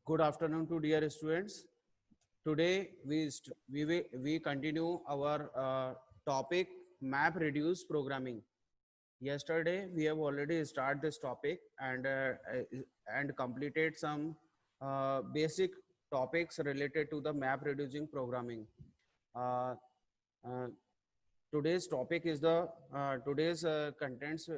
Good afternoon to dear students. Today we continue our topic map reduce programming. Yesterday we have already started this topic and completed some basic topics related to the map reducing programming. Uh, uh, Today's topic is the today's contents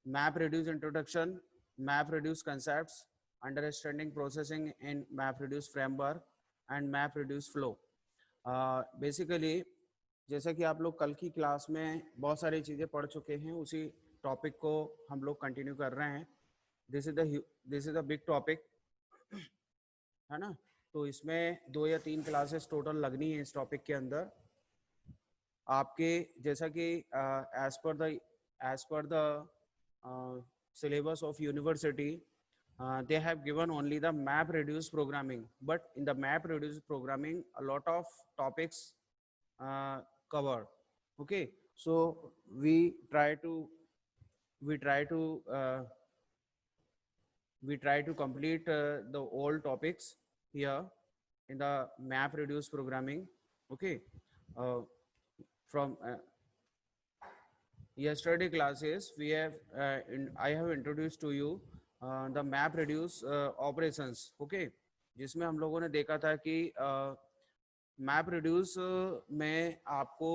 map reduce introduction, map reduce concepts, understanding processing in map reduce framework and map reduce flow. Basically जैसा कि आप लोग कल की class में बहुत सारी चीज़ें पढ़ चुके हैं, उसी टॉपिक को हम लोग कंटिन्यू कर रहे हैं. This is the big topic, है ना. तो इसमें 2 या 3 क्लासेस टोटल लगनी है इस टॉपिक के अंदर. आपके जैसा कि as per the syllabus of university, they have given only the map reduced programming, but in the map reduced programming a lot of topics covered. Okay, so we try to we try to uh, we try to complete the all topics here in the map reduced programming. Okay, uh, from yesterday classes we have I have introduced to you the map reduce operations. Okay, जिसमें हम लोगों ने देखा था कि map reduce में आपको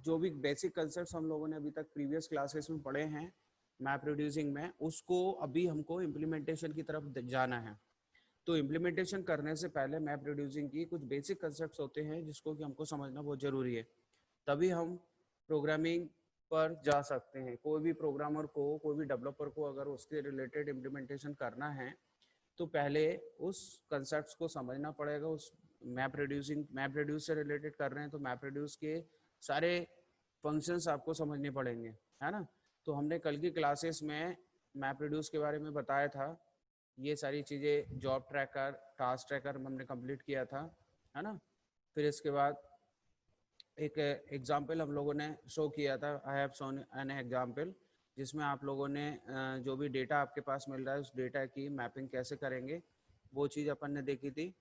जो भी बेसिक कंसेप्ट हम लोगों ने अभी तक प्रीवियस क्लासेस में पढ़े हैं मैप रिड्यूसिंग में, उसको अभी हमको इम्प्लीमेंटेशन की तरफ जाना है. तो इम्प्लीमेंटेशन करने से पहले मैप रिड्यूसिंग की कुछ बेसिक कंसेप्ट होते हैं जिसको कि हमको समझना बहुत ज़रूरी है, तभी हम प्रोग्रामिंग पर जा सकते हैं. कोई भी प्रोग्रामर को, कोई भी डेवलपर को अगर उसके रिलेटेड इम्प्लीमेंटेशन करना है तो पहले उस कंसेप्ट को समझना पड़ेगा. उस मैप रिड्यूस से रिलेटेड कर रहे हैं तो मैप रिड्यूस के सारे फंक्शंस आपको समझने पड़ेंगे, है ना. तो हमने कल की क्लासेस में मैप रिड्यूस के बारे में बताया था. ये सारी चीज़ें जॉब ट्रैकर, टास्क ट्रैकर हमने कंप्लीट किया था, है ना. फिर इसके बाद एक एग्जाम्पल हम लोगों ने शो किया था, I have shown an example, जिसमें आप लोगों ने जो भी डेटा आपके पास मिल रहा है उस डेटा की मैपिंग कैसे करेंगे वो चीज़ अपन ने देखी थी.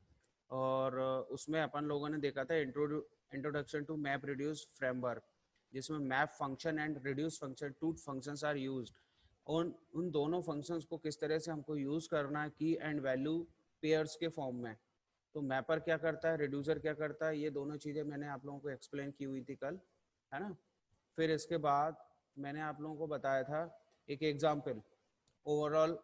और उसमें अपन लोगों ने देखा था introduction to map reduce framework, जिसमें map function and reduce function, two functions are used. उन दोनों फंक्शंस को किस तरह से हमको यूज़ करना है की एंड वैल्यू पेयर्स के फॉर्म में. तो मैपर क्या करता है, रिड्यूसर क्या करता है, ये दोनों चीज़ें मैंने आप लोगों को एक्सप्लेन की हुई थी कल, है ना. फिर इसके बाद मैंने आप लोगों को बताया था एक example, overall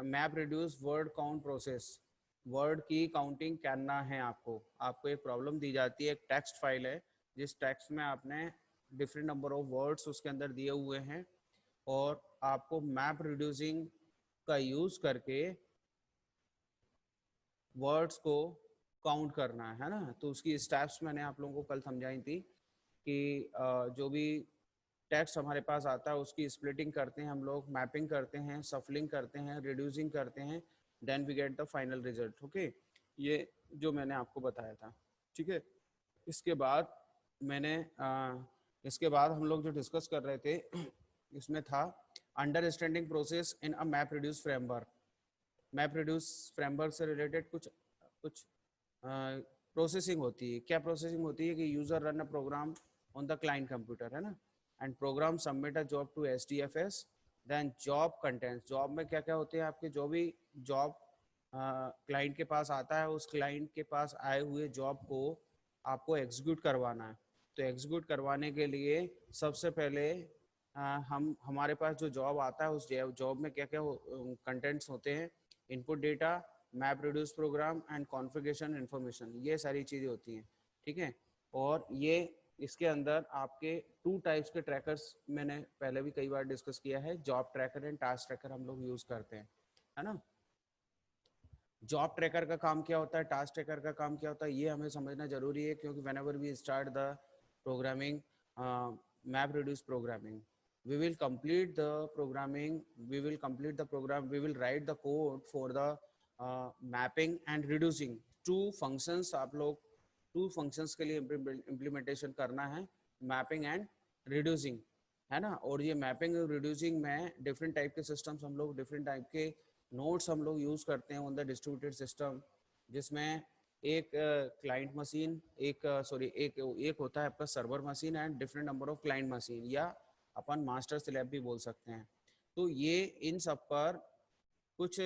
map reduce word count process. Word की काउंटिंग करना है आपको एक प्रॉब्लम दी जाती है, एक टेक्स्ट फाइल है जिस टेक्स्ट में आपने डिफरेंट नंबर ऑफ वर्ड्स उसके अंदर दिए हुए हैं और आपको मैप रिड्यूसिंग का यूज़ करके वर्ड्स को काउंट करना है ना. तो उसकी स्टेप्स मैंने आप लोगों को कल समझाई थी कि जो भी टेक्स्ट हमारे पास आता है उसकी स्प्लिटिंग करते हैं हम लोग, मैपिंग करते हैं, सफलिंग करते हैं, रिड्यूसिंग करते हैं, then we get the final result. Okay, ये जो मैंने आपको बताया था, ठीक है. इसके बाद मैंने इसके बाद हम लोग जो डिस्कस कर रहे थे इसमें था understanding process in a map reduce framework. Map reduce framework से रिलेटेड कुछ कुछ प्रोसेसिंग होती है. क्या प्रोसेसिंग होती है कि user run a program on the client computer, है ना, and program submit a job to HDFS. Then job contents, job में क्या क्या होते हैं आपके, जो भी जॉब क्लाइंट के पास आता है उस क्लाइंट के पास आए हुए जॉब को आपको एग्जीक्यूट करवाना है. तो एग्जीक्यूट करवाने के लिए सबसे पहले हम हमारे पास जो जॉब आता है उस जॉब में क्या क्या कंटेंट्स होते हैं, input data, map reduce program and configuration information, ये सारी चीज़ें होती हैं, ठीक है. और ये इसके अंदर आपके 2 टाइप्स के ट्रैकर्स मैंने पहले भी कई बार डिस्कस किया है, job tracker and task tracker हम लोग यूज़ करते हैं, है ना. जॉब ट्रैकर का काम क्या होता है, टास्क ट्रैकर का काम क्या होता है, ये हमें समझना जरूरी है, क्योंकि whenever we start the programming map reduce programming, we will complete the programming, we will write the code for the mapping and reducing. two functions आप लोग 2 functions के लिए implementation करना है, mapping and reducing, है ना. और ये मैपिंग और रिड्यूसिंग में डिफरेंट टाइप के सिस्टम्स हम लोग डिफरेंट टाइप के नोड्स हम लोग यूज करते हैं ऑन द डिस्ट्रीब्यूटेड सिस्टम, जिसमें एक क्लाइंट मशीन, एक होता है आपका server machine and different number of client machine, या अपन मास्टर स्लैब भी बोल सकते हैं। तो ये इन सब पर कुछ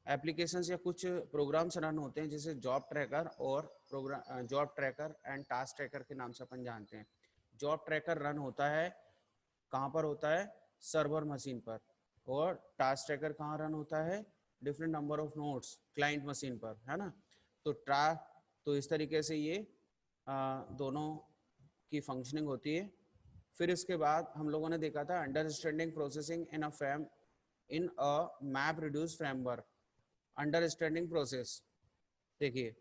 एप्लीकेशंस या कुछ प्रोग्राम्स रन होते हैं, जैसे जॉब ट्रैकर और program job tracker and task tracker के नाम से अपन जानते हैं। जॉब ट्रैकर रन होता है कहाँ पर होता है, सर्वर मशीन पर, और टास्क ट्रैकर कहाँ रन होता है, different number of nodes client machine पर, है ना। तो तो इस तरीके से ये दोनों की फंक्शनिंग होती है। फिर इसके बाद हम लोगों ने देखा था understanding processing in a map reduce framework. Understanding process, देखिए,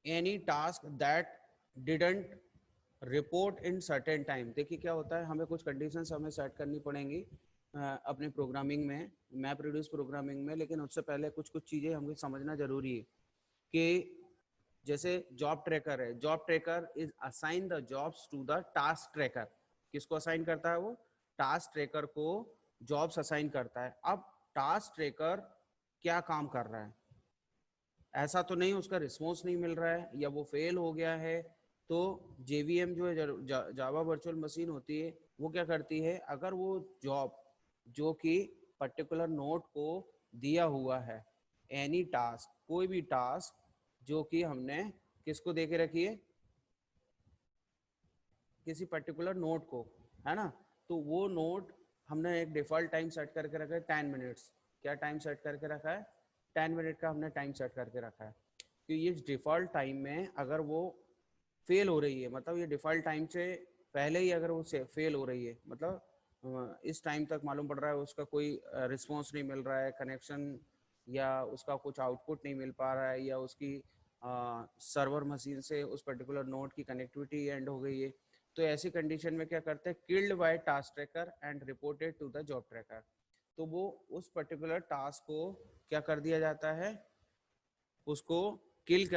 any task that didn't report in certain time. देखिए क्या होता है, हमें कुछ कंडीशंस हमें सेट करनी पड़ेंगी अपने प्रोग्रामिंग में, मैप रिड्यूस प्रोग्रामिंग में, लेकिन उससे पहले कुछ कुछ चीज़ें हमें समझना जरूरी है कि जैसे जॉब ट्रैकर है, job tracker is assign the jobs to the task tracker. किसको असाइन करता है वो, टास्क ट्रैकर को जॉब्स असाइन करता है। अब टास्क ट्रैकर क्या काम कर रहा है, ऐसा तो नहीं उसका रिस्पॉन्स नहीं मिल रहा है या वो फेल हो गया है, तो जेवीएम जो है जावा वर्चुअल मशीन होती है, वो क्या करती है, अगर वो जॉब जो कि पर्टिकुलर नोड को दिया हुआ है, एनी टास्क, कोई भी टास्क जो कि हमने किसको दे के रखी है, किसी पर्टिकुलर नोड को, है ना, तो वो नोड हमने एक डिफॉल्ट टाइम सेट करके रखा है 10 मिनट्स। क्या टाइम सेट करके रखा है, 10 मिनट का हमने टाइम सेट करके रखा है। कि ये डिफॉल्ट टाइम में अगर वो फेल हो रही है, मतलब ये डिफॉल्ट टाइम से पहले ही अगर वो फेल हो रही है, मतलब इस टाइम तक मालूम पड़ रहा है उसका कोई रिस्पॉन्स नहीं मिल रहा है, कनेक्शन या उसका कुछ आउटपुट नहीं मिल पा रहा है, या उसकी सर्वर मशीन से उस पर्टिकुलर नोड की कनेक्टिविटी एंड हो गई है, तो ऐसी कंडीशन में क्या करते हैं, killed by task tracker and reported to the job tracker. तो वो उस पर्टिकुलर टास्क को क्या कर दिया जाता है, उसको किल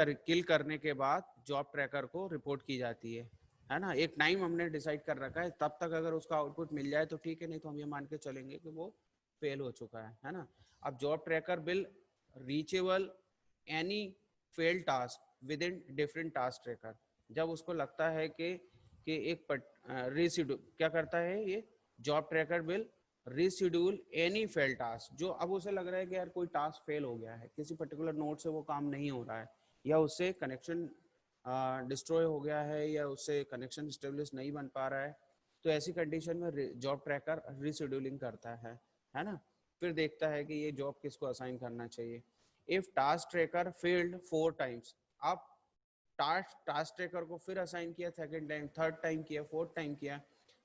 करने के बाद जॉब ट्रैकर को रिपोर्ट की जाती है ना। एक टाइम हमने डिसाइड कर रखा है, तब तक अगर उसका आउटपुट मिल जाए तो ठीक है, नहीं तो हम ये मान के चलेंगे कि वो फेल हो चुका है ना। अब job tracker will reachable any fail task with in different task tracker. जब उसको लगता है कि एक रीशिड्यूल क्या करता है ये, job tracker will reschedule any fail task, जो अब उसे लग रहा है कि यार कोई टास्क फेल हो गया है, किसी पर्टिकुलर नोड से वो काम नहीं हो रहा है, या उससे कनेक्शन डिस्ट्रॉय हो गया है, या उससे कनेक्शन स्टेब्लिश नहीं बन पा रहा है, तो ऐसी कंडीशन में जॉब ट्रैकर रीशेड्यूलिंग करता है ना। फिर देखता है कि ये जॉब किसको असाइन करना चाहिए। If task tracker failed 4 times, आप टास्क ट्रैकर को फिर असाइन किया, सेकंड टाइम, थर्ड टाइम किया, फोर्थ टाइम किया,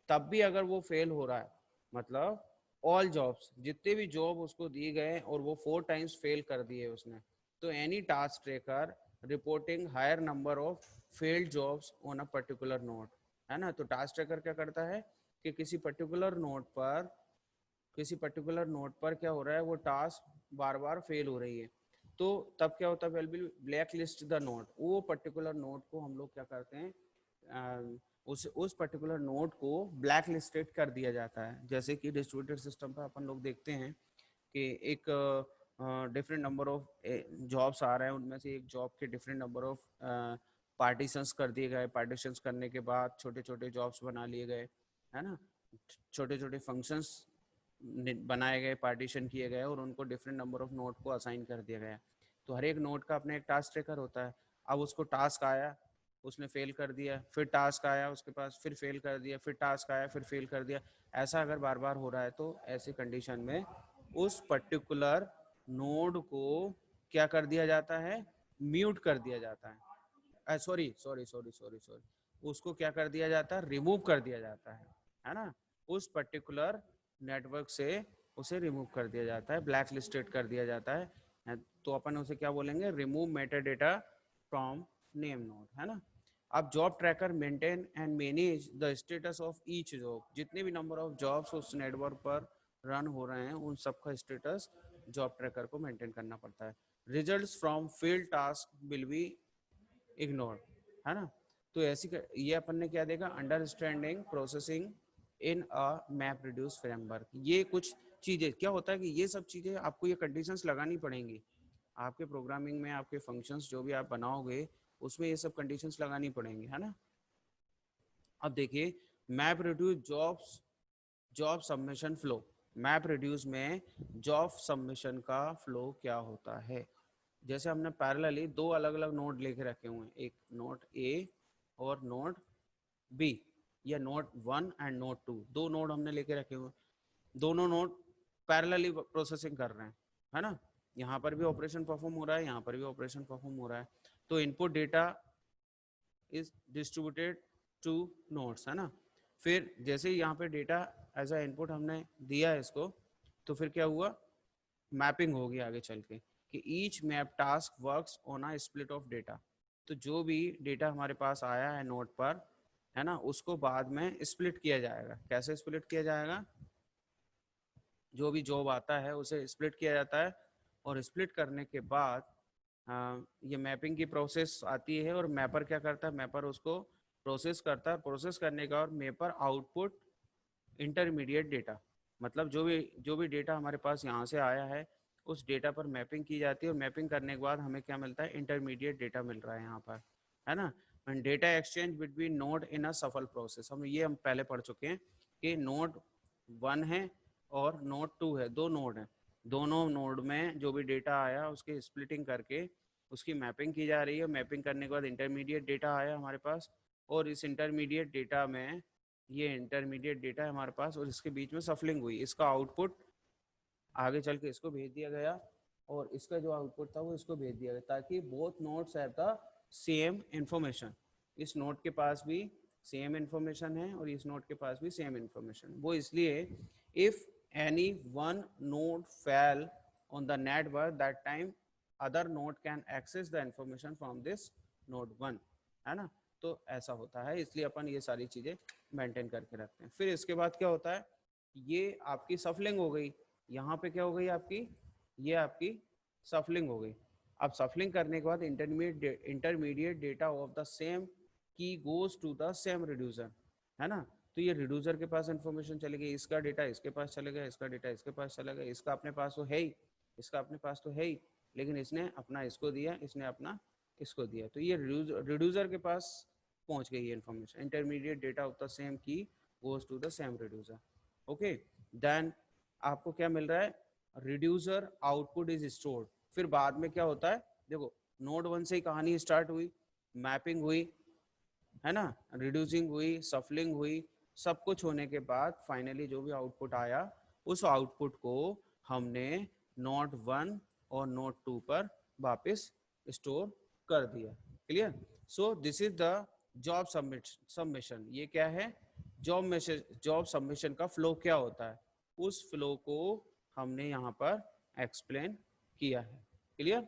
तब भी अगर वो फेल हो रहा है, मतलब ऑल जॉब्स, जितने भी जॉब उसको दिए गए और वो 4 टाइम्स फेल कर दिए उसने, तो any task tracker reporting higher number of failed jobs on a particular node, है ना। तो टास्क ट्रैकर क्या करता है कि किसी पर्टिकुलर नोड पर क्या हो रहा है, वो टास्क बार बार फेल हो रही है, तो तब क्या होता है, we'll be black list the node, वो पर्टिकुलर नोड को हम लोग क्या करते हैं, उस पर्टिकुलर नोड को ब्लैक लिस्टेड कर दिया जाता है। जैसे कि डिस्ट्रीब्यूटेड सिस्टम पर अपन लोग देखते हैं कि एक डिफरेंट नंबर ऑफ जॉब्स आ रहे हैं, उनमें से एक जॉब के डिफरेंट नंबर ऑफ पार्टीशंस कर दिए गए, पार्टीशंस करने के बाद छोटे छोटे जॉब्स बना लिए गए, है ना, छोटे छोटे फंक्शंस बनाए गए, पार्टीशन किए गए, और उनको डिफरेंट नंबर ऑफ नोड को असाइन कर दिया गया। तो हर एक नोड का अपना एक टास्क ट्रैकर होता है। अब उसको टास्क आया, उसने फेल कर दिया, फिर टास्क आया उसके पास, फिर फेल कर दिया, फिर टास्क आया, फिर फेल कर दिया, ऐसा अगर बार बार हो रहा है, तो ऐसी कंडीशन में उस पर्टिकुलर नोड को क्या कर दिया जाता है, म्यूट कर दिया जाता है, sorry sorry sorry sorry sorry, उसको क्या कर दिया जाता है, रिमूव कर दिया जाता है ना। उस पर्टिकुलर नेटवर्क से उसे रिमूव कर दिया जाता है, ब्लैक लिस्टेड कर दिया जाता है। तो अपन उसे क्या बोलेंगे, remove Meta data from name node, है ना। अब job tracker maintain and manage the status of each job, जितने भी नंबर ऑफ जॉब्स उस नेटवर्क पर रन हो रहे हैं, उन सब का स्टेटस जॉब ट्रैकर को मेंटेन करना पड़ता है। Results from field task will be ignore, है ना। तो ये अपन ने क्या देखा, understanding processing in a map reduce framework, ये कुछ चीजें क्या होता है कि ये सब चीजें आपको ये कंडीशंस लगानी पड़ेंगी आपके प्रोग्रामिंग में, आपके फंक्शंस जो भी आप बनाओगे उसमें ये सब कंडीशंस लगानी पड़ेंगी, है ना। अब देखिए map reduce job submission flow. Map reduce में जॉब सबमिशन का फ्लो क्या होता है। जैसे हमने पैरेलली दो अलग अलग नोड लेके रखे हुए हैं, एक नोड ए और नोड बी, या नोड 1 एंड नोड 2, दो नोड हमने लेके रखे हुए हैं। दोनों नोड पैरेलली प्रोसेसिंग कर रहे हैं, है ना। यहाँ पर भी ऑपरेशन परफॉर्म हो रहा है, यहाँ पर भी ऑपरेशन परफॉर्म हो रहा है। तो input data is distributed two nodes, है ना। फिर जैसे ही यहाँ पे डेटा एज अ इनपुट हमने दिया है इसको, तो फिर क्या हुआ, मैपिंग होगी आगे चल के कि each map task works on a split of data. तो जो भी डेटा हमारे पास आया है नोड पर, है ना, उसको बाद में स्प्लिट किया जाएगा। कैसे स्प्लिट किया जाएगा, जो भी जॉब आता है उसे स्प्लिट किया जाता है, और स्प्लिट करने के बाद ये मैपिंग की प्रोसेस आती है, और मैपर क्या करता है, मैपर उसको प्रोसेस करता है। प्रोसेस करने का, और मैपर आउटपुट इंटरमीडिएट डेटा, मतलब जो भी डेटा हमारे पास यहाँ से आया है उस डेटा पर मैपिंग की जाती है, और मैपिंग करने के बाद हमें क्या मिलता है, इंटरमीडिएट डेटा मिल रहा है यहाँ पर, है ना। And data exchange between node in a shuffle process, हम पहले पढ़ चुके हैं कि नोड 1 है और नोड 2 है, दो नोड है। दोनों नोड में जो भी डेटा आया उसकी स्प्लिटिंग करके उसकी मैपिंग की जा रही है। मैपिंग करने के बाद इंटरमीडिएट डेटा आया हमारे पास, और इस इंटरमीडिएट डेटा में, ये इंटरमीडिएट डेटा है हमारे पास, और इसके बीच में सफलिंग हुई, इसका आउटपुट आगे चल के इसको भेज दिया गया, और इसका जो आउटपुट था वो इसको भेज दिया गया, ताकि both nodes have the same information. इस नोड के पास भी सेम इंफॉर्मेशन है और इस नोड के पास भी सेम इंफॉर्मेशन। वो इसलिए if any one node fail on the network that time other node can access the information from this node 1, है ना। तो ऐसा होता है, इसलिए अपन ये सारी चीजें मेंटेन करके रखते हैं। फिर इसके बाद क्या होता है, ये आपकी सफलिंग हो गई, यहाँ पे क्या हो गई आपकी, ये आपकी सफलिंग हो गई। अब सफलिंग करने के बाद intermediate data of the same key goes to the same reducer, है ना। तो ये रिड्यूसर के पास इंफॉर्मेशन चली गई, इसका डेटा इसके पास चले गया, इसका डेटा इसके पास चला गया, इसका अपने पास तो है ही, इसका अपने पास तो है ही, लेकिन इसने अपना इसको दिया, इसने अपना इसको दिया, तो ये रिड्यूसर के पास पहुंच गई है information. Intermediate data of the same key goes to the same reducer. Okay, then आपको क्या मिल रहा है, रिड्यूसर आउटपुट इज स्टोर्ड। फिर बाद में क्या होता है, देखो नोड 1 से ही कहानी स्टार्ट हुई, मैपिंग हुई, है ना, रिड्यूसिंग हुई, सफलिंग हुई, सब कुछ होने के बाद फाइनली जो भी आउटपुट आया, उस आउटपुट को हमने नोड 1 और नोड 2 पर वापस स्टोर कर दिया। Clear. So this is the job submission. ये क्या है, जॉब सबमिशन का फ्लो क्या होता है, उस फ्लो को हमने यहाँ पर एक्सप्लेन किया है। क्लियर,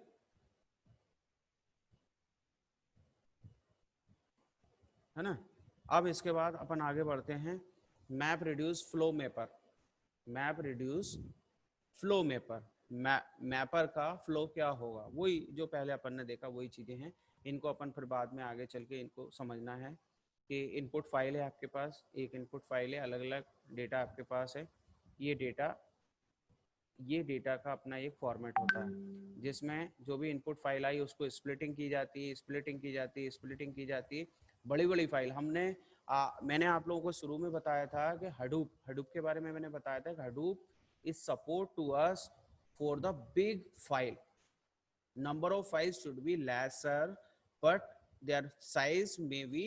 है ना। अब इसके बाद अपन आगे बढ़ते हैं, map reduce flow mapper. Map reduce flow mapper, mapper का फ्लो क्या होगा, वही जो पहले अपन ने देखा वही चीजें हैं। इनको अपन फिर बाद में आगे चल के इनको समझना है कि इनपुट फाइल है आपके पास, एक इनपुट फाइल है, अलग अलग डेटा आपके पास है। ये डेटा का अपना एक फॉर्मेट होता है, जिसमें जो भी इनपुट फाइल आई उसको स्प्लिटिंग की जाती है, स्प्लिटिंग की जाती है, स्प्लिटिंग की जाती है। बड़ी बड़ी फाइल मैंने आप लोगों को शुरू में बताया था कि हडूप हडूप के बारे में मैंने बताया था कि Hadoop is support to us for the big file. Number of files should be lesser but their size may be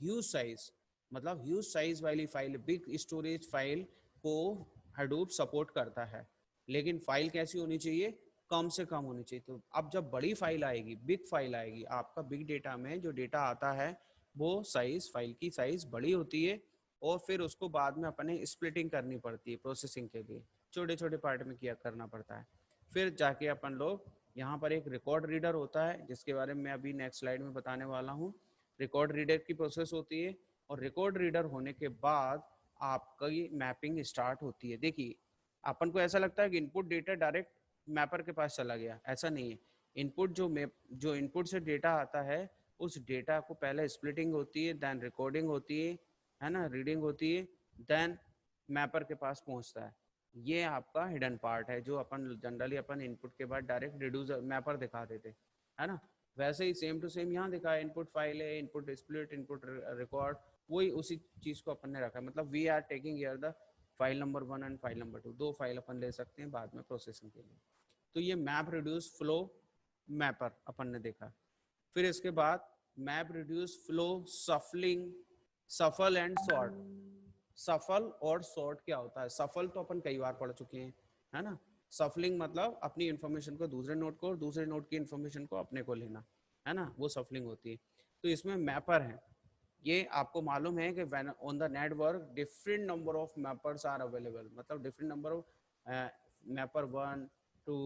huge size, मतलब ह्यूज साइज वाली फाइल, बिग स्टोरेज फाइल को हडूप सपोर्ट करता है। लेकिन फाइल कैसी होनी चाहिए, कम से कम होनी चाहिए। तो अब जब बड़ी फाइल आएगी, बिग फाइल आएगी, आपका बिग डेटा में जो डेटा आता है वो साइज, फाइल की साइज बड़ी होती है, और फिर उसको बाद में अपने स्प्लिटिंग करनी पड़ती है प्रोसेसिंग के लिए, छोटे छोटे पार्ट में किया करना पड़ता है। फिर जाके अपन लोग यहाँ पर एक रिकॉर्ड रीडर होता है, जिसके बारे में मैं अभी नेक्स्ट स्लाइड में बताने वाला हूँ। रिकॉर्ड रीडर की प्रोसेस होती है, और रिकॉर्ड रीडर होने के बाद आपकी मैपिंग स्टार्ट होती है। देखिए अपन को ऐसा लगता है कि इनपुट डेटा डायरेक्ट मैपर के पास चला गया, ऐसा नहीं है। इनपुट जो इनपुट से डेटा आता है, उस डेटा को पहले स्प्लिटिंग होती है, देन रिकॉर्डिंग होती है ना, रीडिंग होती है, देन मैपर के पास पहुंचता है। ये आपका हिडन पार्ट है जो अपन जनरली अपन इनपुट के बाद डायरेक्ट रिड्यूसर मैपर दिखा देते, है ना। वैसे ही सेम टू सेम यहाँ दिखा है, इनपुट फाइल है, इनपुट स्प्लिट, इनपुट रिकॉर्ड, वही उसी चीज को अपन ने रखा है। मतलब we are taking here the file number 1 and file number 2, दो फाइल अपन ले सकते हैं बाद में प्रोसेसिंग के लिए। तो ये मैप रिड्यूस फ्लो मैपर अपन ने देखा। फिर इसके बाद मैप रिड्यूस फ्लो सफलिंग, सफल एंड सॉर्ट। सफल और सॉर्ट क्या होता है? सफल तो अपन कई बार पढ़ चुके हैं, है ना। सफलिंग मतलब अपनी इंफॉर्मेशन को दूसरे नोड को और दूसरे नोड की इंफॉर्मेशन को अपने को लेना, है ना, वो सफलिंग होती है। तो इसमें मैपर है। ये आपको मालूम है कि on the network different number of mappers are available, मतलब डिफरेंट नंबर ऑफ मैपर 1 2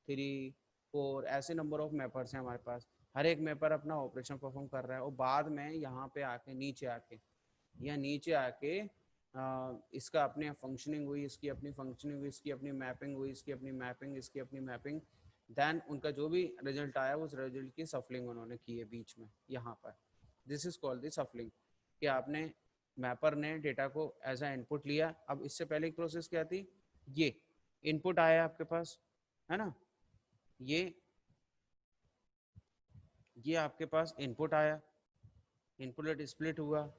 3 4 ऐसे नंबर ऑफ मैपर्स हैं हमारे पास। हर एक मैपर अपना ऑपरेशन परफॉर्म कर रहा है, और बाद में यहाँ पे आके नीचे आके या नीचे आके इसका अपने फंक्शनिंग हुई, इसकी अपनी फंक्शनिंग हुई, इसकी अपनी मैपिंग हुई, इसकी अपनी मैपिंग, इसकी अपनी मैपिंग, देन उनका जो भी रिजल्ट आया उस रिजल्ट की सफलिंग उन्होंने की है बीच में यहाँ पर। दिस इज कॉल्ड द सफलिंग, कि आपने मैपर ने डेटा को एज अ इनपुट लिया। अब इससे पहले की प्रोसेस क्या थी? ये इनपुट आया आपके पास, है ना, ये आपके पास इनपुट आया, इनपुट स्प्लिट हुआ,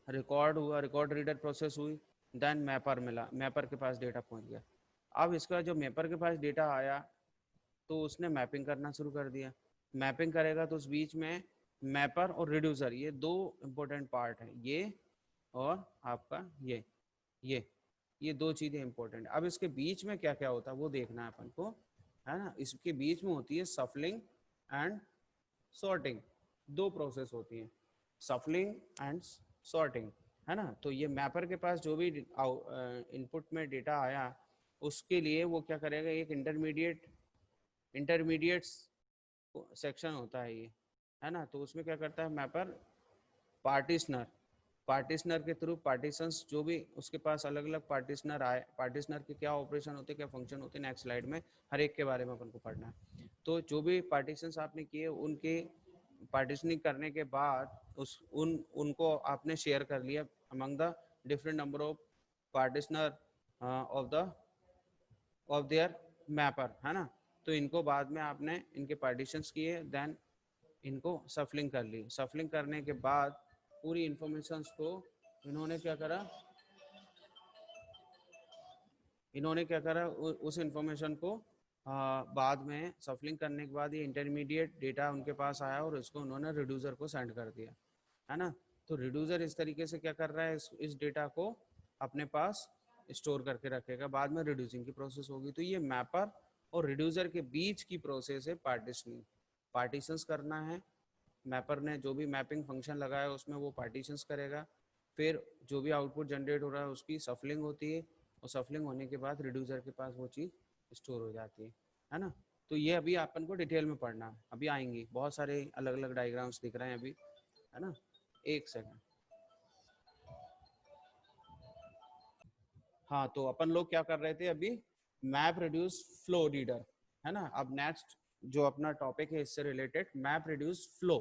रिकॉर्ड हुआ, रिकॉर्ड रीडर प्रोसेस हुई, देन मैपर मिला, मैपर के पास डेटा पहुंच गया। अब इसका जो मैपर के पास डेटा आया तो उसने मैपिंग करना शुरू कर दिया। मैपिंग करेगा तो उस बीच में मैपर और रिड्यूसर, ये दो इंपॉर्टेंट पार्ट है, ये और आपका ये ये दो चीजें इंपॉर्टेंट। अब इसके बीच में क्या क्या होता है वो देखना है अपन को, है ना। इसके बीच में होती है सफलिंग एंड सॉर्टिंग, दो प्रोसेस होती हैं, सफलिंग एंड सॉर्टिंग, है ना। तो ये मैपर के पास जो भी इनपुट में डेटा आया उसके लिए वो क्या करेगा, एक इंटरमीडिएट सेक्शन होता है ये, है ना। तो उसमें क्या करता है मैपर, पार्टिशनर, पार्टिशनर के थ्रू पार्टीशंस, जो भी उसके पास अलग अलग पार्टिशनर आए, पार्टिशनर के क्या ऑपरेशन होते हैं, क्या फंक्शन होते हैं, नेक्स्ट स्लाइड में हर एक के बारे में अपन को पढ़ना है। तो जो भी पार्टीशंस आपने किए उनके पार्टीशनिंग करने के बाद उनको आपने शेयर कर लिया among the different number of partitioner of their mapper, है ना। तो इनको बाद में आपने इनके पार्टीशंस किए, देन इनको सफलिंग कर ली। सफलिंग करने के बाद पूरी इंफॉर्मेशन को इन्होंने क्या करा, उस इंफॉर्मेशन को बाद में सफलिंग करने के बाद ये इंटरमीडिएट डेटा उनके पास आया और इसको उन्होंने रिड्यूसर को सेंड कर दिया, है ना। तो रिड्यूसर इस तरीके से क्या कर रहा है, इस डेटा को अपने पास स्टोर करके रखेगा, बाद में रिड्यूसिंग की प्रोसेस होगी। तो ये मैपर और रिड्यूसर के बीच की प्रोसेस है पार्टीशनिंग। पार्टीशंस करना है, मैपर ने जो भी मैपिंग फंक्शन लगाया उसमें वो पार्टीशंस करेगा, फिर जो भी आउटपुट जनरेट हो रहा है उसकी सफलिंग होती है, और सफलिंग होने के बाद रिड्यूसर के पास वो चीज़ स्टोर हो जाती है ना। तो ये अभी अपन को डिटेल में पढ़ना है, अभी आएंगी बहुत सारे अलग अलग डायग्राम्स दिख रहे हैं अभी, है ना। एक सेकंड। हाँ, तो अपन लोग क्या कर रहे थे अभी, मैप रिड्यूस फ्लो रीडर, है ना। अब नेक्स्ट जो अपना टॉपिक है इससे related, map reduce flow.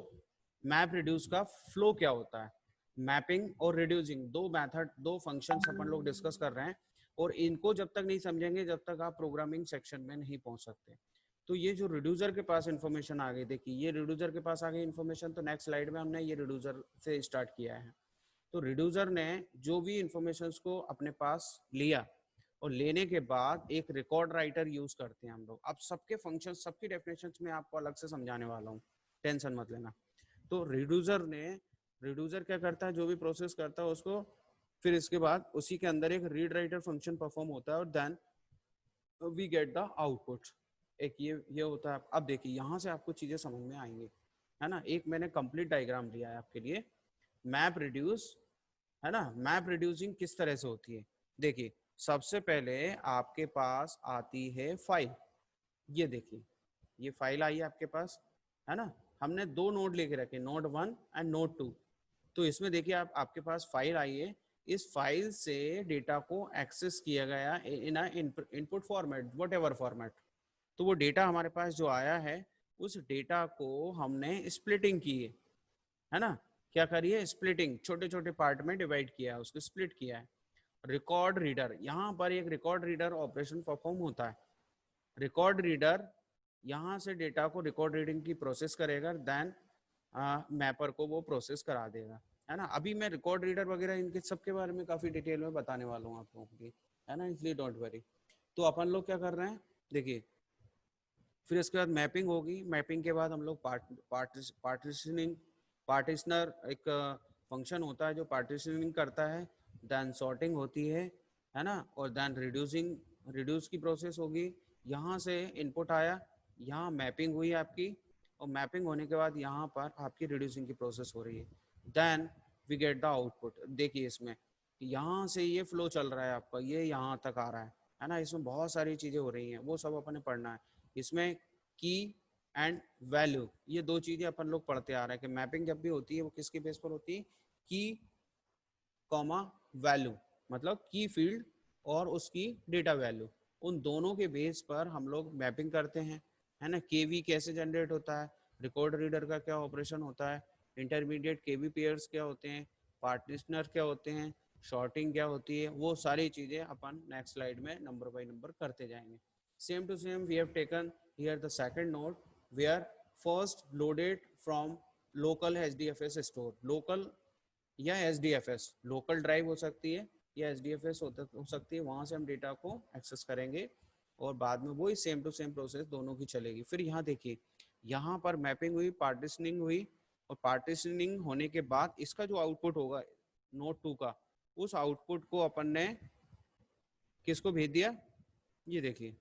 Map reduce का फ्लो क्या होता है? मैपिंग और रिड्यूसिंग, दो मेथड, दो फंक्शंस अपन लोग डिस्कस कर रहे हैं, और इनको जब तक नहीं समझेंगे जब तक आप प्रोग्रामिंग सेक्शन में नहीं पहुंच सकते। तो ये जो रिड्यूसर के पास इंफॉर्मेशन आ गई, देखिए ये रिड्यूसर के पास आ गई इंफॉर्मेशन, तो नेक्स्ट स्लाइड में हमने ये रिड्यूसर से स्टार्ट किया है। तो रिड्यूसर ने जो भी इंफॉर्मेशन को अपने पास लिया, और लेने के बाद एक रिकॉर्ड राइटर यूज करते हैं हम लोग। अब सबके फंक्शन, सबकी डेफिनेशन में आपको अलग से समझाने वाला हूँ, टेंशन मत लेना। तो रिड्यूसर क्या करता है, जो भी प्रोसेस करता है उसको, फिर इसके बाद उसी के अंदर एक रीड राइटर फंक्शन परफॉर्म होता है, और then we get the output. एक ये होता है। अब देखिए यहाँ से आपको चीजें समझ में आएंगी, है ना। एक मैंने कंप्लीट डायग्राम दिया है आपके लिए, मैप रिड्यूस, है ना। मैप रिड्यूसिंग किस तरह से होती है, देखिए सबसे पहले आपके पास आती है फाइल। ये देखिए ये फाइल आई है आपके पास, है ना। हमने दो नोड लेके रखे, नोड 1 एंड नोड 2। तो इसमें देखिए आपके पास फाइल आई है, इस फाइल से डेटा को एक्सेस किया गया in input format, whatever format. तो वो डेटा हमारे पास जो आया है, उस डेटा को हमने स्प्लिटिंग की है ना। क्या करिए, स्प्लिटिंग, छोटे छोटे पार्ट में डिवाइड किया है, उसको स्प्लिट किया है। रिकॉर्ड रीडर, यहाँ पर एक रिकॉर्ड रीडर ऑपरेशन परफॉर्म होता है। रिकॉर्ड रीडर यहाँ से डेटा को रिकॉर्ड रीडिंग की प्रोसेस करेगा, देन मैपर को वो प्रोसेस करा देगा, है ना। अभी मैं रिकॉर्ड रीडर वगैरह इनके सबके बारे में काफ़ी डिटेल में बताने वाला हूँ आप लोगों की, है ना, इसलिए डोंट वरी। तो अपन लोग क्या कर रहे हैं, देखिए, फिर इसके बाद मैपिंग होगी। मैपिंग के बाद हम लोग पार्टीशनिंग, पार्टीशनर एक फंक्शन होता है जो पार्टीशनिंग करता है, देन सॉर्टिंग होती है ना, और देन रिड्यूसिंग, रिड्यूस की प्रोसेस होगी। यहाँ से इनपुट आया, यहाँ मैपिंग हुई आपकी, और मैपिंग होने के बाद यहाँ पर आपकी रिड्यूसिंग की प्रोसेस हो रही है, then we get the output. देखिए इसमें यहाँ से ये फ्लो चल रहा है आपका, ये यहाँ तक आ रहा है ना। इसमें बहुत सारी चीज़ें हो रही हैं, वो सब अपन ने पढ़ना है। इसमें की एंड वैल्यू, ये दो चीजें अपन लोग पढ़ते आ रहे हैं कि मैपिंग जब भी होती है वो किसके बेस पर होती है, की कॉमा वैल्यू, मतलब की फील्ड और उसकी डेटा वैल्यू, उन दोनों के बेस पर हम लोग मैपिंग करते हैं, है ना। केवी कैसे जनरेट होता है, रिकॉर्ड रीडर का क्या ऑपरेशन होता है, इंटरमीडिएट केवी पेयर्स क्या होते हैं, पार्टीशनर क्या होते हैं, शॉर्टिंग क्या होती है, वो सारी चीजें अपन नेक्स्ट स्लाइड में नंबर बाय नंबर करते जाएंगे। Same to same we have taken here the second node where first loaded from local HDFS store, local या SDFS, लोकल ड्राइव हो सकती है या SDFS हो सकती है, वहां से हम डेटा को एक्सेस करेंगे और बाद में वही सेम टू सेम प्रोसेस दोनों की चलेगी। फिर यहाँ देखिए, यहाँ पर मैपिंग हुई, पार्टीशनिंग हुई, और पार्टीशनिंग होने के बाद इसका जो आउटपुट होगा नोड 2 का, उस आउटपुट को अपन ने किसको भेज दिया, ये देखिए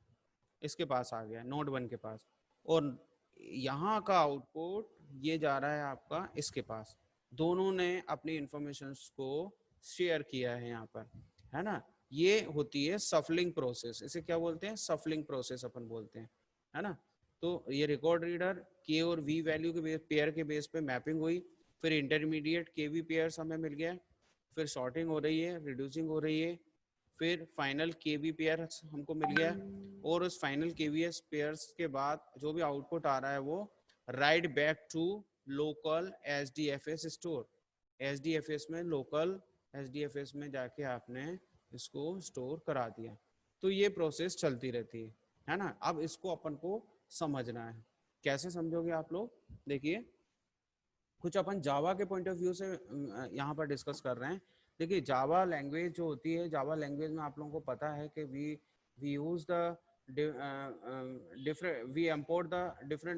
इसके पास आ गया, नोड 1 के पास, और यहाँ का आउटपुट ये जा रहा है आपका इसके पास। दोनों ने अपनी इंफॉर्मेशन को शेयर किया है यहाँ पर, है ना। ये होती है सफलिंग प्रोसेस, इसे क्या बोलते हैं, सफलिंग प्रोसेस अपन बोलते हैं, है ना। तो ये रिकॉर्ड रीडर के और वी वैल्यू के पेयर के बेस पे मैपिंग हुई, फिर इंटरमीडिएट के वी पेयर्स हमें मिल गया, फिर शॉर्टिंग हो रही है, रिड्यूसिंग हो रही है, फिर फाइनल के वी पेयर हमको मिल गया, और उस फाइनल के वी एस पेयर्स के बाद जो भी आउटपुट आ रहा है वो write back to local H D F S store. H D F S में, local H D F S में जाके आपने इसको स्टोर करा दिया। तो ये प्रोसेस चलती रहती है ना। अब इसको अपन को समझना है, कैसे समझोगे आप लोग, देखिए कुछ अपन जावा के पॉइंट ऑफ व्यू से यहाँ पर डिस्कस कर रहे हैं। देखिए जावा लैंग्वेज जो होती है, जावा लैंग्वेज में आप लोगों को पता है कि we use the different, we import the different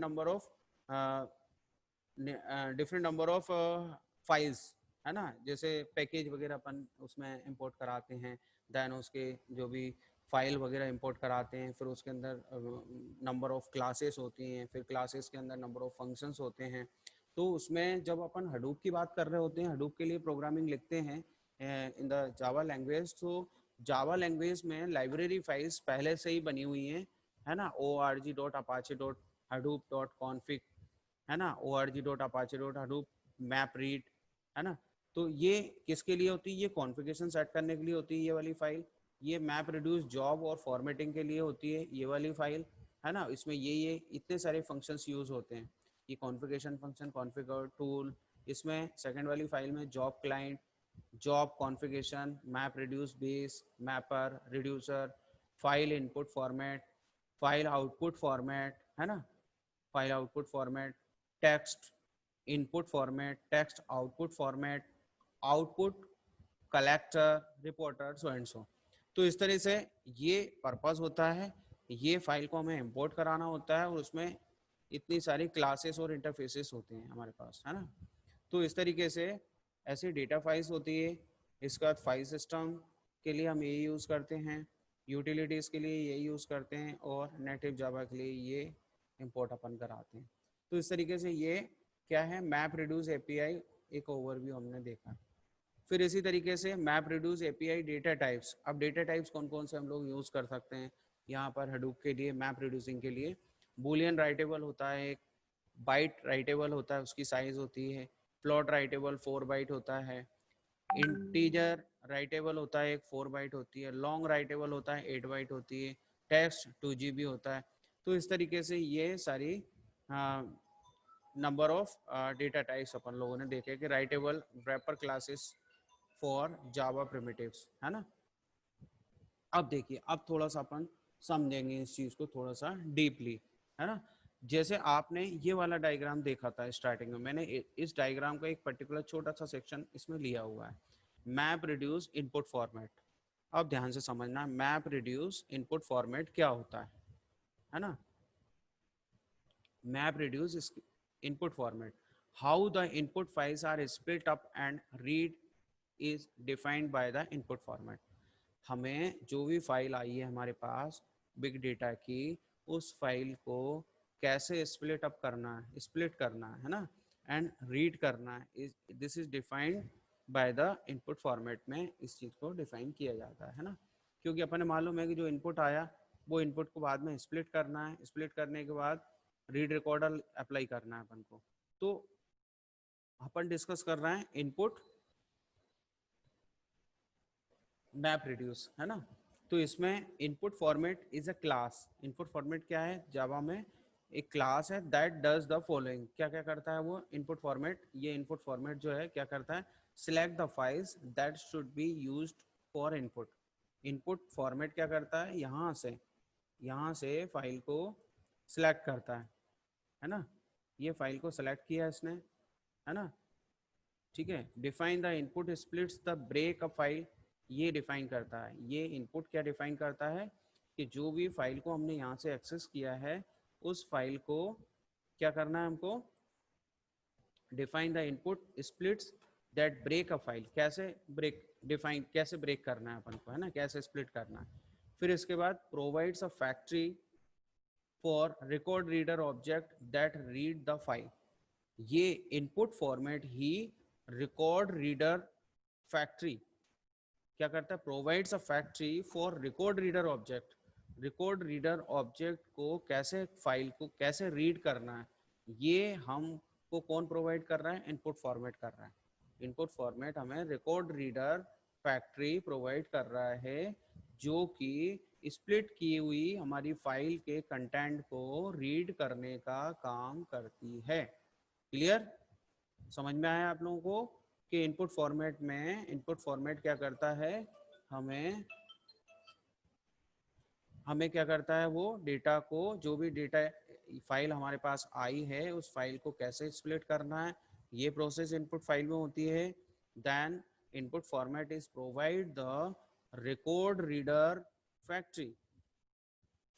number of files, है ना। जैसे पैकेज वगैरह अपन उसमें इंपोर्ट कराते हैं, देन उसके जो भी फाइल वगैरह इंपोर्ट कराते हैं, फिर उसके अंदर नंबर ऑफ क्लासेस होती हैं, फिर क्लासेस के अंदर नंबर ऑफ फंक्शंस होते हैं। तो उसमें जब अपन हडूप की बात कर रहे होते हैं, हडूप के लिए प्रोग्रामिंग लिखते हैं इन द जावा लैंग्वेज, तो जावा लैंग्वेज में लाइब्रेरी फाइल्स पहले से ही बनी हुई हैं, है ना। org.apache.hadoop.config, है ना, org.apache.hadoop मैप रीड, है ना। तो ये किसके लिए होती है, ये कॉन्फ़िगरेशन सेट करने के लिए होती है ये वाली फाइल। ये मैप रिड्यूस जॉब और फॉर्मेटिंग के लिए होती है ये वाली फाइल, है ना। इसमें ये इतने सारे फंक्शंस यूज होते हैं, ये कॉन्फ़िगरेशन फंक्शन, कॉन्फ़िगर टूल। इसमें सेकंड वाली फाइल में job client, job configuration, map reduce base, mapper, reducer, file input format, file output format, है ना, file output format, text input format, text output format, output collector, reporter, so and so. तो इस तरह से ये purpose होता है, ये फाइल को हमें इंपोर्ट कराना होता है, और उसमें इतनी सारी क्लासेस और इंटरफेसेस होते हैं हमारे पास, है ना। तो इस तरीके से ऐसी डेटा फाइल्स होती है। इसके बाद फाइल सिस्टम के लिए हम ये यूज़ करते हैं, यूटिलिटीज़ के लिए ये यूज़ करते हैं, और नेटिव जावा के लिए ये इंपोर्ट अपन कराते हैं। तो इस तरीके से ये क्या है, मैप रिड्यूस एपीआई, एक ओवरव्यू हमने देखा। फिर इसी तरीके से map reduce API data types. अब डेटा टाइप्स कौन कौन से हम लोग यूज़ कर सकते हैं यहाँ पर हडूप के लिए, मैप रिड्यूसिंग के लिए। बूलियन राइटेबल होता है एक, बाइट राइटेबल होता है, उसकी साइज होती है, फ्लोट राइटेबल 4 बाइट होता है, इंटीजर राइटेबल होता है एक 4 बाइट होती है, लॉन्ग राइटेबल होता है 8 बाइट होती है, टेक्स्ट 2 GB होता है। तो इस तरीके से ये सारी नंबर ऑफ डेटा टाइप्स अपन लोगों ने देखे कि writable wrapper classes for Java primitives, है ना। अब देखिए, अब थोड़ा सा अपन समझेंगे इस चीज को थोड़ा सा डीपली, है ना। जैसे आपने ये वाला डायग्राम देखा था स्टार्टिंग में, मैंने इस डायग्राम का एक पर्टिकुलर छोटा सा सेक्शन इसमें लिया हुआ है, मैप रिड्यूस इनपुट फॉर्मेट। अब ध्यान से समझना, मैप रिड्यूस इनपुट फॉर्मेट क्या होता है ना। Map reduce input format, how the input files are split up and read is defined by the input format. हमें जो भी फाइल आई है हमारे पास बिग डेटा की, उस फाइल को कैसे स्प्लिट अप करना है, स्प्लिट करना है ना, एंड रीड करना है, this is defined by the input format में इस चीज़ को डिफाइन किया जाता है ना। क्योंकि अपने मालूम है कि जो इनपुट आया वो इनपुट को बाद में स्प्लिट करना है, स्प्लिट करने के बाद रीड रिकॉर्डर अप्लाई करना है अपन को। तो अपन डिस्कस कर रहे हैं इनपुट मैप रिड्यूस, है ना। तो इसमें input format is a class. Input format क्या है, जावा में एक क्लास है दैट डज द फॉलोइंग। क्या क्या करता है वो इनपुट फॉर्मेट, ये इनपुट फॉर्मेट जो है क्या करता है, select the files that should be used for input. Input format क्या करता है, यहाँ से फाइल को सिलेक्ट करता है ना। ये फाइल को सिलेक्ट किया इसने, है ना, ठीक है। Define the input splits the break a file, ये डिफाइन करता है, ये इनपुट क्या डिफाइन करता है कि जो भी फाइल को हमने यहाँ से एक्सेस किया है उस फाइल को क्या करना है हमको, define the input splits that break a file, कैसे ब्रेक डिफाइन, कैसे ब्रेक करना है अपन को, है ना, कैसे स्प्लिट करना है। फिर इसके बाद provides a factory for record reader object that read the file. ये इनपुट फॉर्मेट ही रिकॉर्ड रीडर फैक्ट्री क्या करता है, provides a factory for record reader object. Record reader object को कैसे, फाइल को कैसे रीड करना है, ये हमको कौन प्रोवाइड कर रहा है, इनपुट फॉर्मेट कर रहा है। इनपुट फॉर्मेट हमें रिकॉर्ड रीडर फैक्ट्री प्रोवाइड कर रहा है, जो कि स्प्लिट की हुई हमारी फाइल के कंटेंट को रीड करने का काम करती है। क्लियर, समझ में आया आप लोगों को कि इनपुट फॉर्मेट में, इनपुट फॉर्मेट क्या करता है, हमें हमें क्या करता है, वो डेटा को, जो भी डेटा फाइल हमारे पास आई है उस फाइल को कैसे स्प्लिट करना है, ये प्रोसेस इनपुट फाइल में होती है। Then input format is provide the record reader factory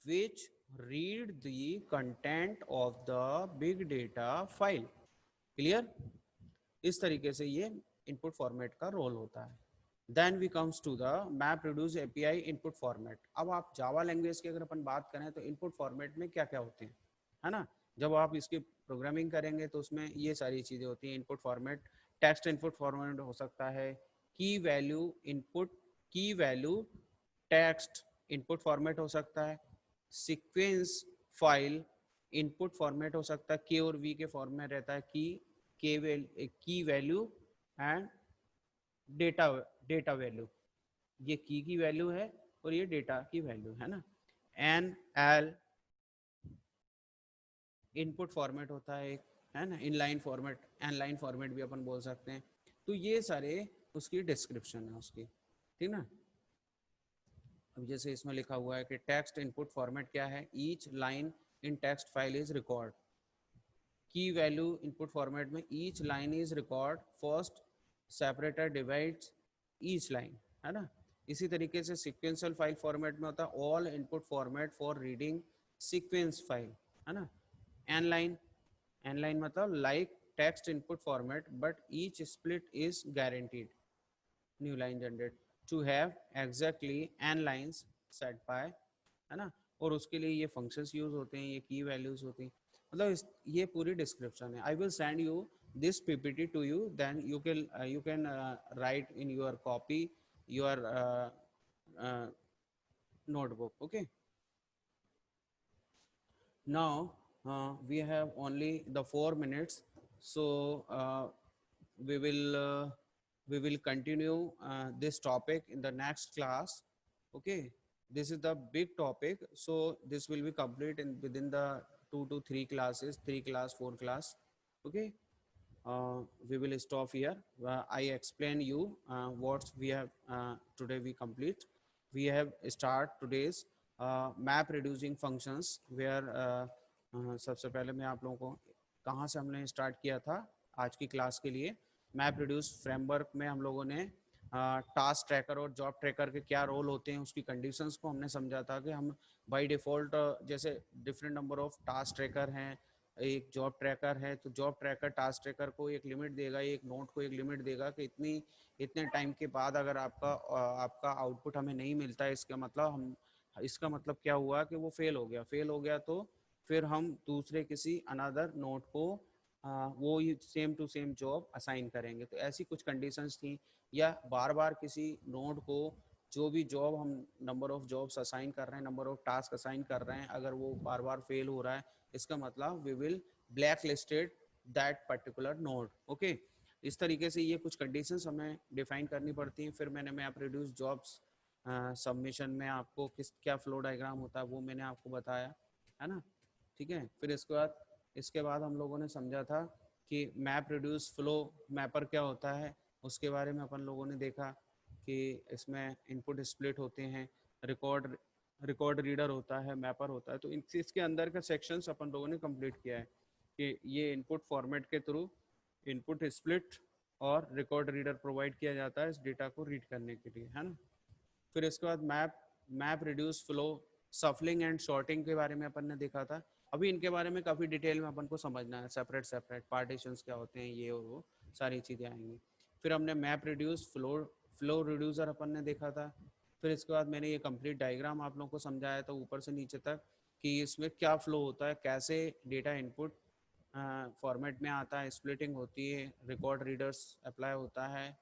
which read the content of the big data file। Clear, इस तरीके से ये इनपुट फॉर्मेट का रोल होता है। Then we comes to the map reduce API input format. अब आप Java language की अगर अपन बात करें तो इनपुट फॉर्मेट में क्या क्या होते हैं, है ना। जब आप इसकी प्रोग्रामिंग करेंगे तो उसमें ये सारी चीज़ें होती हैं। Input format, text input format हो सकता है, की value input, key value text input format हो सकता है, सीक्वेंस फाइल इनपुट फॉर्मेट हो सकता है, के और वी के फॉर्म में रहता है, की value and data data value, ये की वैल्यू है और ये डेटा की वैल्यू है ना। एन एल इनपुट फॉर्मेट होता है एक, है ना, इनलाइन फॉर्मेट, एनलाइन फॉर्मेट भी अपन बोल सकते हैं। तो ये सारे उसकी डिस्क्रिप्शन है उसकी, ठीक ना। अब जैसे इसमें लिखा हुआ है कि टेक्स्ट इनपुट फॉर्मेट क्या है, each line in text file is record. की वैल्यू इनपुट फॉर्मेट में each line is record, first separator divides each line, है ना। इसी तरीके से सिक्वेंशियल फाइल फॉर्मेट में होता है all input format for reading sequence file, है ना। एन लाइन, एन लाइन मतलब like text input format but each split is guaranteed, new line generate to have exactly N lines set by, है ना। और उसके लिए ये फंक्शंस यूज होते हैं, ये की वैल्यूज होती हैं, मतलब ये पूरी डिस्क्रिप्शन है। I will send you this PPT to you, then you can write in your copy, your notebook, okay। Now we have only the 4 minutes, so we will uh, we will continue this topic in the next class, okay। This is the big topic, so this will be complete in within the 2 to 3 classes, 3 class, 4 class, okay। We will stop here. I explain you what we have today we complete, we have start today's map reducing functions where सबसे पहले मैं आप लोगों को कहाँ से हमने start किया था आज की क्लास के लिए। मैप रिड्यूस फ्रेमवर्क में हम लोगों ने टास्क ट्रैकर और जॉब ट्रैकर के क्या रोल होते हैं उसकी कंडीशंस को हमने समझा था कि हम बाय डिफ़ॉल्ट जैसे different number of task tracker हैं, एक जॉब ट्रैकर है, तो जॉब ट्रैकर टास्क ट्रैकर को एक लिमिट देगा, एक नोट को एक लिमिट देगा कि इतने टाइम के बाद अगर आपका आउटपुट हमें नहीं मिलता है, इसका मतलब क्या हुआ कि वो फेल हो गया तो फिर हम दूसरे किसी अनदर नोट को वो same to same job assign करेंगे। तो ऐसी कुछ कंडीशंस थी, या बार बार किसी नोड को जो भी जॉब हम नंबर ऑफ जॉब्स असाइन कर रहे हैं, नंबर ऑफ टास्क असाइन कर रहे हैं, अगर वो बार बार फेल हो रहा है, इसका मतलब we will black listed that particular node. Okay, इस तरीके से ये कुछ कंडीशंस हमें डिफाइन करनी पड़ती हैं। फिर मैंने मैप रिड्यूस जॉब्स सबमिशन में आपको क्या फ्लो डायग्राम होता है वो मैंने आपको बताया, है ना। ठीक है, फिर इसके बाद हम लोगों ने समझा था कि मैप रिड्यूस फ्लो मैपर क्या होता है, उसके बारे में अपन लोगों ने देखा कि इसमें इनपुट स्प्लिट होते हैं, रिकॉर्ड रिकॉर्ड रीडर होता है, मैपर होता है। तो इसके अंदर का सेक्शंस अपन लोगों ने कंप्लीट किया है कि ये इनपुट फॉर्मेट के थ्रू इनपुट स्प्लिट और रिकॉर्ड रीडर प्रोवाइड किया जाता है इस डेटा को रीड करने के लिए, है ना। फिर इसके बाद map reduce flow shuffling and sorting के बारे में अपन ने देखा था। अभी इनके बारे में काफ़ी डिटेल में अपन को समझना है, सेपरेट सेपरेट पार्टीशंस क्या होते हैं, ये और वो सारी चीज़ें आएंगी। फिर हमने मैप रिड्यूस फ्लो रिड्यूसर अपन ने देखा था। फिर इसके बाद मैंने ये कंप्लीट डायग्राम आप लोगों को समझाया था ऊपर से नीचे तक कि इसमें क्या फ्लो होता है, कैसे डेटा इनपुट फॉर्मेट में आता है, स्प्लिटिंग होती है, रिकॉर्ड रीडर्स अप्लाई होता है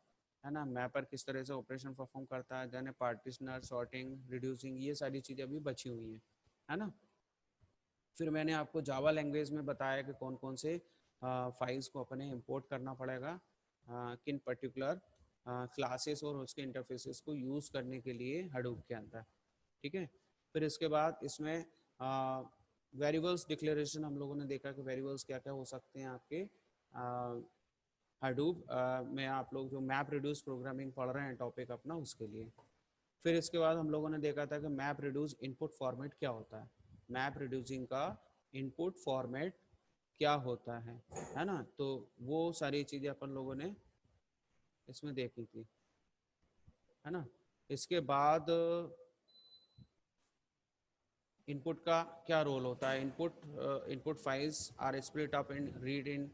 ना, मैपर किस तरह से ऑपरेशन परफॉर्म करता है, देन पार्टीशनर, सॉर्टिंग, रिड्यूसिंग, ये सारी चीज़ें अभी बची हुई हैं, है ना। फिर मैंने आपको जावा लैंग्वेज में बताया कि कौन कौन से फाइल्स को अपने इंपोर्ट करना पड़ेगा किन पर्टिकुलर क्लासेस और उसके इंटरफेसेस को यूज़ करने के लिए हडूप के अंदर। ठीक है, फिर इसके बाद इसमें वेरिएबल्स डिक्लेरेशन हम लोगों ने देखा कि वेरिएबल्स क्या क्या हो सकते हैं आपके हडूप में, आप लोग जो मैप रिड्यूस प्रोग्रामिंग पढ़ रहे हैं टॉपिक अपना उसके लिए। फिर इसके बाद हम लोगों ने देखा था कि मैप रिड्यूस इनपुट फॉर्मेट क्या होता है, मैप रिड्यूसिंग का इनपुट फॉर्मेट क्या होता है ना। तो वो सारी चीज़ें अपन लोगों ने इसमें देखी थी, है ना। इसके बाद इनपुट का क्या रोल होता है, input files are split up in read in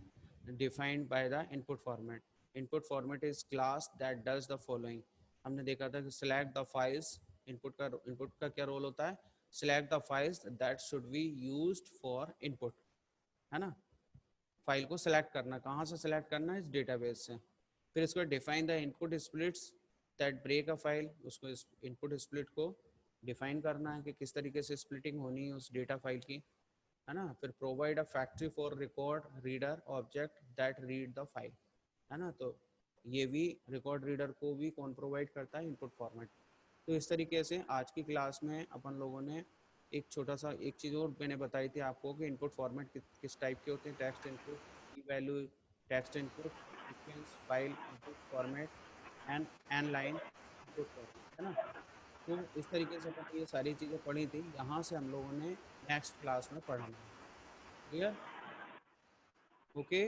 defined by the input format. Input format is class that does the following. हमने देखा था कि सिलेक्ट द फाइल्स, इनपुट का क्या रोल होता है, select the files that should be used for input, है ना। फाइल को सिलेक्ट करना, कहाँ से सिलेक्ट करना है, इस डेटाबेस से। फिर इसको define the input splits that break a file, उसको इनपुट स्प्लिट को डिफाइन करना है कि किस तरीके से स्प्लिटिंग होनी है उस डेटा फाइल की, है ना। फिर provide a factory for record reader object that read the file, है ना। तो ये भी रिकॉर्ड रीडर को भी कौन प्रोवाइड करता है, इनपुट फॉर्मेट। तो इस तरीके से आज की क्लास में अपन लोगों ने एक चीज़ और मैंने बताई थी आपको कि इनपुट फॉर्मेट किस टाइप के होते हैं, text input, key value, text input, sequence, file input format and N line input format, है ना। तो इस तरीके से अपन ने ये सारी चीज़ें पढ़ी थी, यहाँ से हम लोगों ने नेक्स्ट क्लास में पढ़ना है। क्लियर? ओके।